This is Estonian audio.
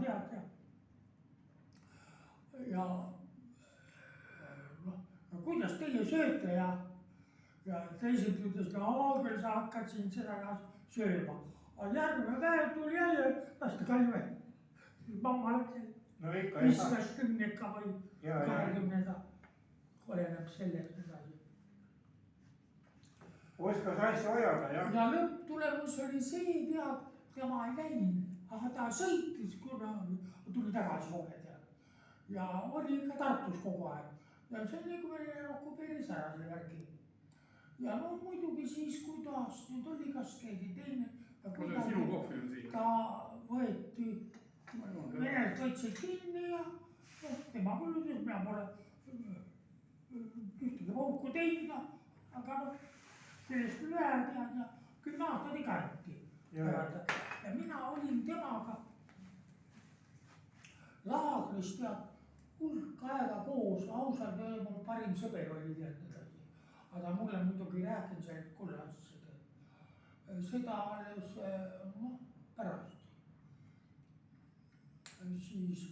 tead ja noh, kuidas teie sööte ja teised ütlesid, küll sa hakkad siin seda ka sööma. Aga järgmine päev tuli jälle lasta Kalve. Mamma läks 15 või 20, oleneb sellest edasi. Oskas asja ajada, jah? Ja lõpptulemus oli see, tead, tema ei läinud, aga ta sõitis, kuna tuli tagasi kohe tead. Ja oli ikka Tartus kogu aeg. Ja see oli, kui meil okupeeris ära selle värgi. Ja no muidugi siis, kuidas nüüd oli, kas käidi teine. Sinu kohvi on siin. Ta võeti, venelt võtsid kinni ja tema küll ütles, mina pole ühtegi pauku teinud, aga noh, sellest üle tead ja 10 aastat ei kanti. Ja mina olin temaga laagris tead hulk aega koos, ausalt öelda mul parim sõber oli tead edasi. Aga mulle muidugi ei rääkinud sellest kullast seda alles pärast. Siis